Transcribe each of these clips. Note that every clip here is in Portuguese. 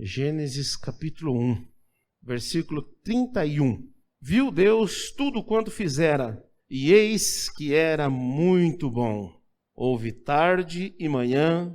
Gênesis capítulo 1, versículo 31. Viu Deus tudo quanto fizera, e eis que era muito bom. Houve tarde e manhã,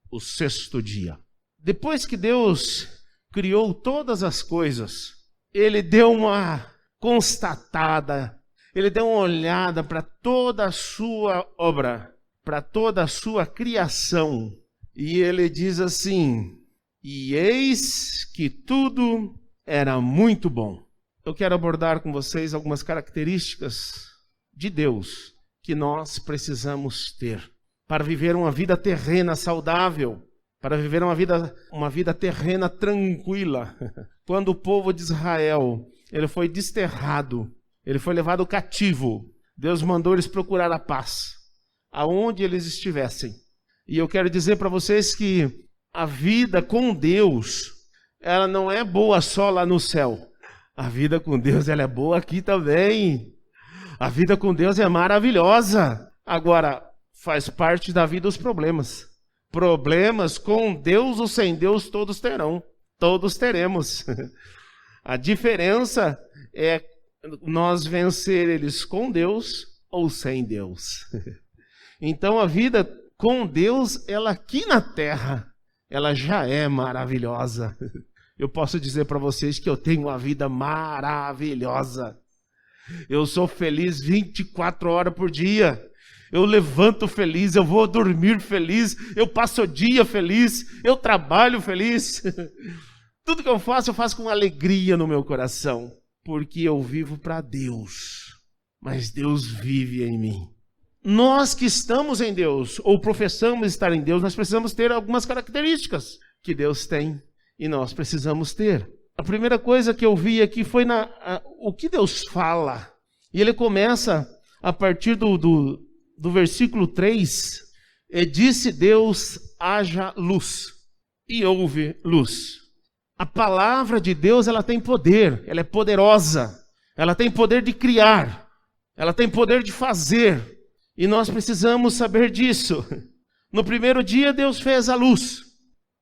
o sexto dia. Depois que Deus criou todas as coisas, Ele deu uma constatada, Ele deu uma olhada para toda a sua obra, para toda a sua criação. E Ele diz assim: e eis que tudo era muito bom. Eu quero abordar com vocês algumas características de Deus que nós precisamos ter para viver uma vida terrena saudável, para viver uma vida terrena tranquila. Quando o povo de Israel ele foi desterrado, ele foi levado cativo, Deus mandou eles procurar a paz, aonde eles estivessem. E eu quero dizer para vocês que a vida com Deus, ela não é boa só lá no céu. A vida com Deus, ela é boa aqui também. A vida com Deus é maravilhosa. Agora, faz parte da vida os problemas. Problemas com Deus ou sem Deus todos terão. Todos teremos. A diferença é nós vencer eles com Deus ou sem Deus. Então, a vida com Deus, ela aqui na terra, ela já é maravilhosa. Eu posso dizer para vocês que eu tenho uma vida maravilhosa. Eu sou feliz 24 horas por dia. Eu levanto feliz, eu vou dormir feliz, eu passo o dia feliz, eu trabalho feliz. Tudo que eu faço com alegria no meu coração, porque eu vivo para Deus, mas Deus vive em mim. Nós que estamos em Deus, ou professamos estar em Deus, nós precisamos ter algumas características que Deus tem. E nós precisamos ter. A primeira coisa que eu vi aqui foi o que Deus fala. E ele começa a partir do versículo 3. E disse Deus, haja luz. E houve luz. A palavra de Deus, ela tem poder. Ela é poderosa. Ela tem poder de criar. Ela tem poder de fazer. E nós precisamos saber disso. No primeiro dia, Deus fez a luz.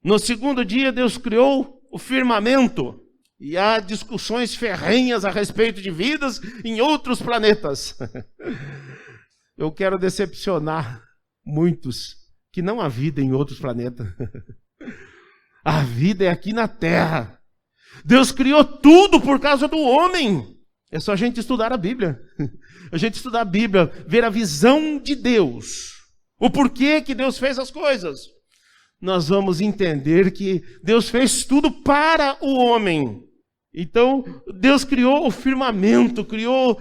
No segundo dia, Deus criou o firmamento. E há discussões ferrenhas a respeito de vidas em outros planetas. Eu quero decepcionar muitos que não há vida em outros planetas. A vida é aqui na Terra. Deus criou tudo por causa do homem. É só a gente estudar a Bíblia. A gente estudar a Bíblia, ver a visão de Deus. O porquê que Deus fez as coisas. Nós vamos entender que Deus fez tudo para o homem. Então, Deus criou o firmamento, criou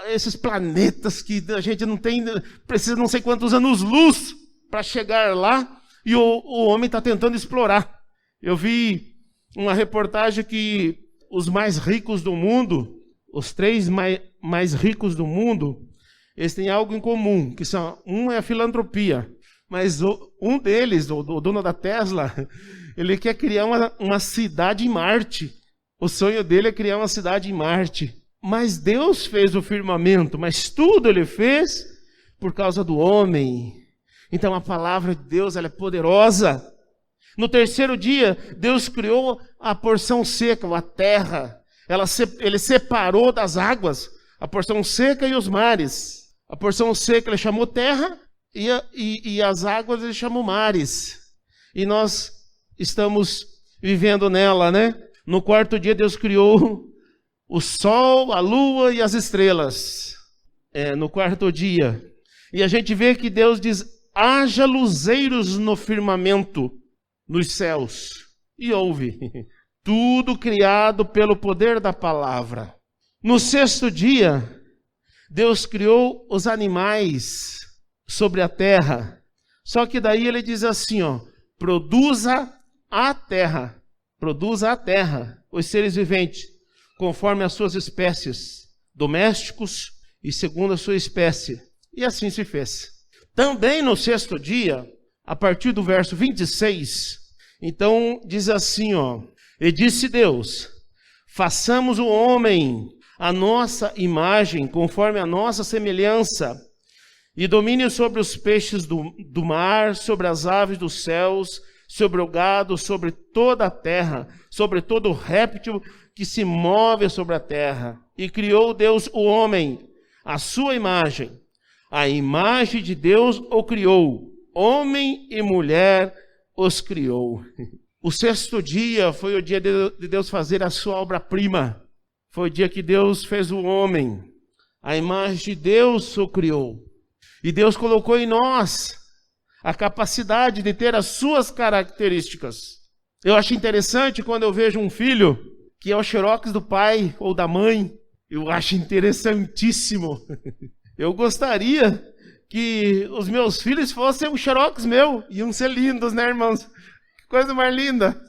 esses planetas que a gente não tem, precisa não sei quantos anos-luz para chegar lá, e o homem está tentando explorar. Eu vi uma reportagem que os mais ricos do mundo, os 3 mais ricos do mundo, eles têm algo em comum, que um é a filantropia. Mas um deles, o dono da Tesla, ele quer criar uma cidade em Marte. O sonho dele é criar uma cidade em Marte. Mas Deus fez o firmamento, mas tudo ele fez por causa do homem. Então a palavra de Deus, ela é poderosa. No terceiro dia, Deus criou a porção seca, a terra. Ele separou das águas a porção seca e os mares. A porção seca ele chamou terra, e as águas ele chamou mares. E nós estamos vivendo nela, né? No quarto dia Deus criou o sol, a lua e as estrelas. No quarto dia. E a gente vê que Deus diz, haja luzeiros no firmamento, nos céus. E houve. Tudo criado pelo poder da palavra. No sexto dia, Deus criou os animais sobre a terra. Só que daí ele diz assim, produza a terra os seres viventes, conforme as suas espécies, domésticos e segundo a sua espécie. E assim se fez. Também no sexto dia, a partir do verso 26, então diz assim, e disse Deus, façamos o homem a nossa imagem, conforme a nossa semelhança, e domine sobre os peixes do mar, sobre as aves dos céus, sobre o gado, sobre toda a terra, sobre todo réptil que se move sobre a terra. E criou Deus o homem, à sua imagem. A imagem de Deus o criou, homem e mulher os criou. O sexto dia foi o dia de Deus fazer a sua obra-prima. Foi o dia que Deus fez o homem. A imagem de Deus o criou. E Deus colocou em nós a capacidade de ter as suas características. Eu acho interessante quando eu vejo um filho que é o xerox do pai ou da mãe. Eu acho interessantíssimo. Eu gostaria que os meus filhos fossem um xerox meu. Iam ser lindos, né, irmãos? Que coisa mais linda.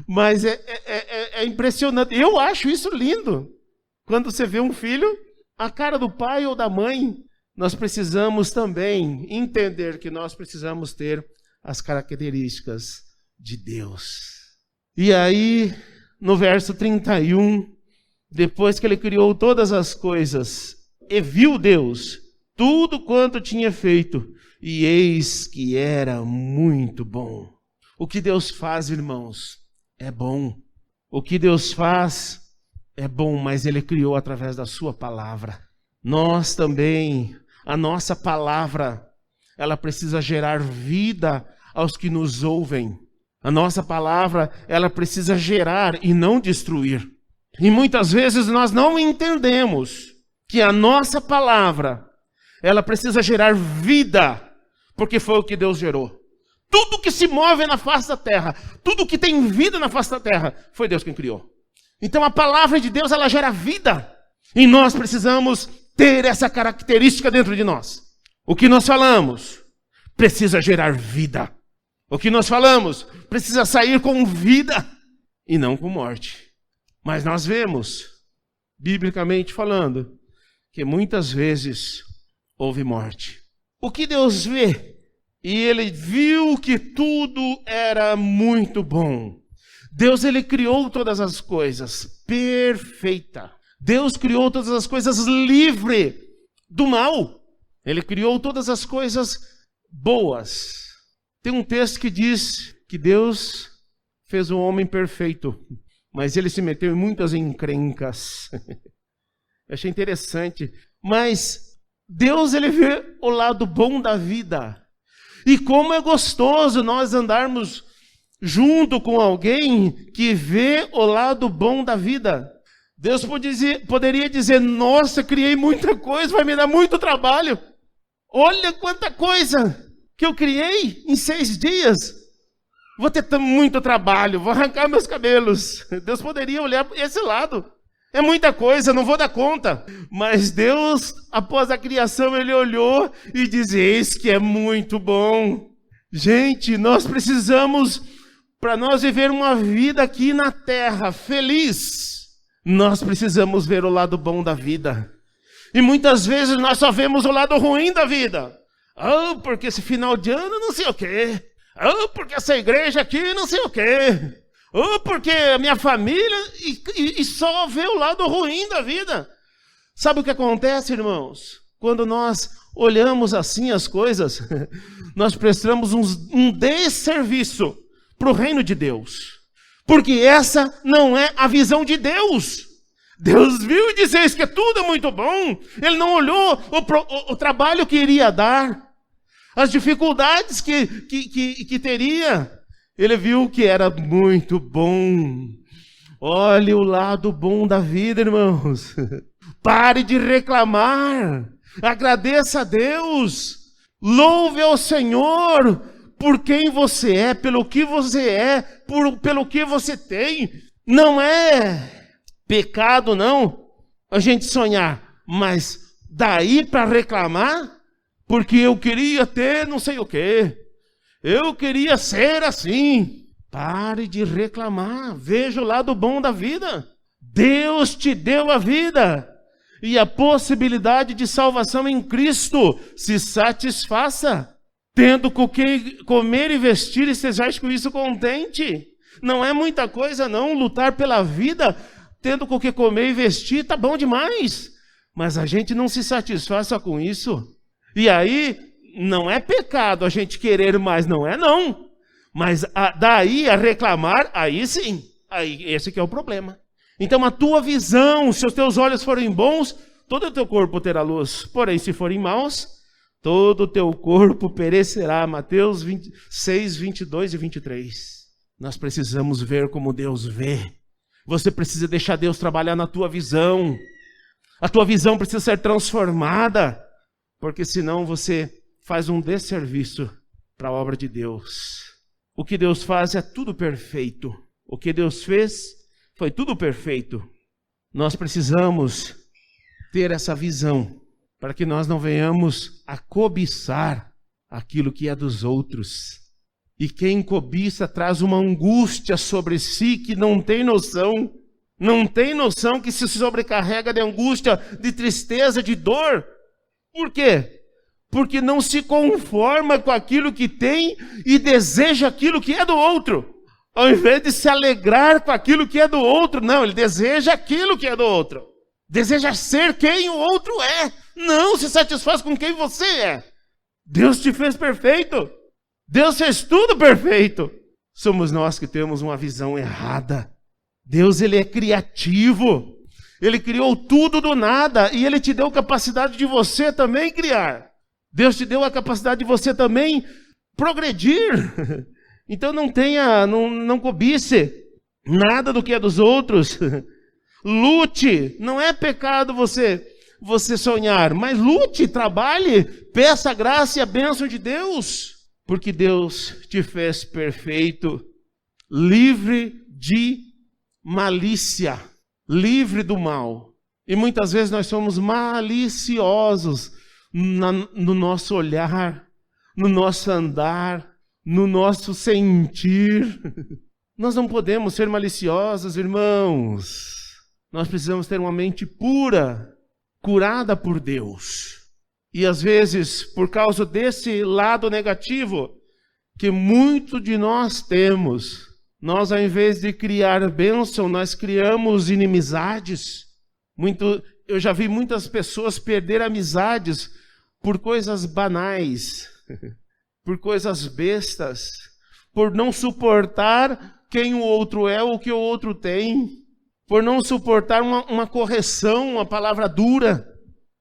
Mas é impressionante. Eu acho isso lindo. Quando você vê um filho, a cara do pai ou da mãe. Nós precisamos também entender que nós precisamos ter as características de Deus. E aí, no verso 31, depois que ele criou todas as coisas, e viu Deus tudo quanto tinha feito, e eis que era muito bom. O que Deus faz, irmãos, é bom. O que Deus faz é bom, mas Ele criou através da sua palavra. Nós também, a nossa palavra, ela precisa gerar vida aos que nos ouvem. A nossa palavra, ela precisa gerar e não destruir. E muitas vezes nós não entendemos que a nossa palavra, ela precisa gerar vida, porque foi o que Deus gerou. Tudo que se move na face da terra, tudo que tem vida na face da terra, foi Deus quem criou. Então a palavra de Deus, ela gera vida. E nós precisamos ter essa característica dentro de nós. O que nós falamos precisa gerar vida. O que nós falamos precisa sair com vida e não com morte. Mas nós vemos, biblicamente falando, que muitas vezes houve morte. O que Deus vê? E Ele viu que tudo era muito bom. Deus, Ele criou todas as coisas perfeita. Deus criou todas as coisas livre do mal. Ele criou todas as coisas boas. Tem um texto que diz que Deus fez um homem perfeito, mas ele se meteu em muitas encrencas. Eu achei interessante. Mas Deus, Ele vê o lado bom da vida. E como é gostoso nós andarmos junto com alguém que vê o lado bom da vida. Deus poderia dizer, nossa, criei muita coisa, vai me dar muito trabalho. Olha quanta coisa que eu criei em 6 dias. Vou ter muito trabalho, vou arrancar meus cabelos. Deus poderia olhar esse lado. É muita coisa, não vou dar conta. Mas Deus, após a criação, Ele olhou e disse, eis que é muito bom. Gente, nós precisamos, para nós viver uma vida aqui na terra feliz, nós precisamos ver o lado bom da vida. E muitas vezes nós só vemos o lado ruim da vida. Ah, porque esse final de ano não sei o quê. Ah, porque essa igreja aqui não sei o quê. Ah, porque a minha família... E só vê o lado ruim da vida. Sabe o que acontece, irmãos? Quando nós olhamos assim as coisas, nós prestamos um desserviço para o reino de Deus. Porque essa não é a visão de Deus. Deus viu e disse que tudo é muito bom. Ele não olhou o trabalho que iria dar, as dificuldades que teria. Ele viu que era muito bom. Olhe o lado bom da vida, irmãos. Pare de reclamar. Agradeça a Deus. Louve ao Senhor por quem você é, pelo que você é, pelo que você tem. Não é pecado, não, a gente sonhar. Mas daí para reclamar, porque eu queria ter não sei o quê. Eu queria ser assim. Pare de reclamar. Veja o lado bom da vida. Deus te deu a vida e a possibilidade de salvação em Cristo. Se satisfaça. Tendo com que comer e vestir, e sejais com isso contente. Não é muita coisa não, lutar pela vida, tendo com que comer e vestir, tá bom demais. Mas a gente não se satisfaz só com isso. E aí, não é pecado a gente querer mais, não é não. Mas daí a reclamar, aí sim, aí esse que é o problema. Então a tua visão, se os teus olhos forem bons, todo o teu corpo terá luz. Porém, se forem maus, todo o teu corpo perecerá. Mateus 26, 22 e 23. Nós precisamos ver como Deus vê. Você precisa deixar Deus trabalhar na tua visão. A tua visão precisa ser transformada, porque senão você faz um desserviço para a obra de Deus. O que Deus faz é tudo perfeito. O que Deus fez foi tudo perfeito. Nós precisamos ter essa visão para que nós não venhamos a cobiçar aquilo que é dos outros. E quem cobiça traz uma angústia sobre si que não tem noção. Não tem noção que se sobrecarrega de angústia, de tristeza, de dor. Por quê? Porque não se conforma com aquilo que tem e deseja aquilo que é do outro. Ao invés de se alegrar com aquilo que é do outro, não, ele deseja aquilo que é do outro. Deseja ser quem o outro é. Não se satisfaz com quem você é. Deus te fez perfeito. Deus fez tudo perfeito. Somos nós que temos uma visão errada. Deus, ele é criativo. Ele criou tudo do nada e ele te deu capacidade de você também criar. Deus te deu a capacidade de você também progredir. Então não cobice nada do que é dos outros. Lute, não é pecado você sonhar, mas lute, trabalhe, peça a graça e a bênção de Deus. Porque Deus te fez perfeito, livre de malícia, livre do mal. E muitas vezes nós somos maliciosos no nosso olhar, no nosso andar, no nosso sentir. Nós não podemos ser maliciosos, irmãos. Nós precisamos ter uma mente pura, curada por Deus. E às vezes, por causa desse lado negativo que muito de nós temos, nós, ao invés de criar bênção, nós criamos inimizades. Eu já vi muitas pessoas perder amizades por coisas banais, por coisas bestas, por não suportar quem o outro é ou o que o outro tem, por não suportar uma correção, uma palavra dura.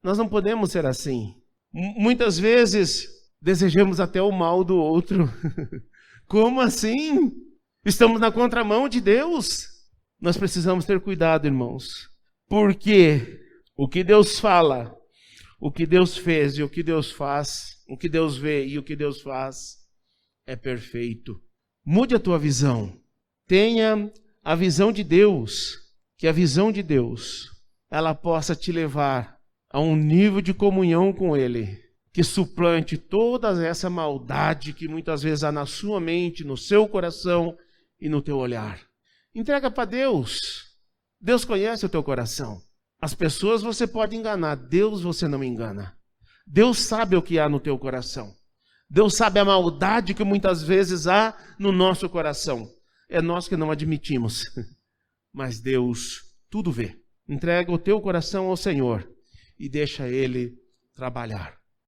Nós não podemos ser assim. Muitas vezes desejamos até o mal do outro. Como assim? Estamos na contramão de Deus. Nós precisamos ter cuidado, irmãos. Porque o que Deus fala, o que Deus fez e o que Deus faz, o que Deus vê e o que Deus faz, é perfeito. Mude a tua visão. Tenha a visão de Deus. Que a visão de Deus, ela possa te levar a um nível de comunhão com Ele, que suplante toda essa maldade que muitas vezes há na sua mente, no seu coração e no teu olhar. Entrega para Deus. Deus conhece o teu coração. As pessoas você pode enganar, Deus você não engana. Deus sabe o que há no teu coração. Deus sabe a maldade que muitas vezes há no nosso coração. É nós que não admitimos. Mas Deus tudo vê. Entrega o teu coração ao Senhor e deixa Ele trabalhar.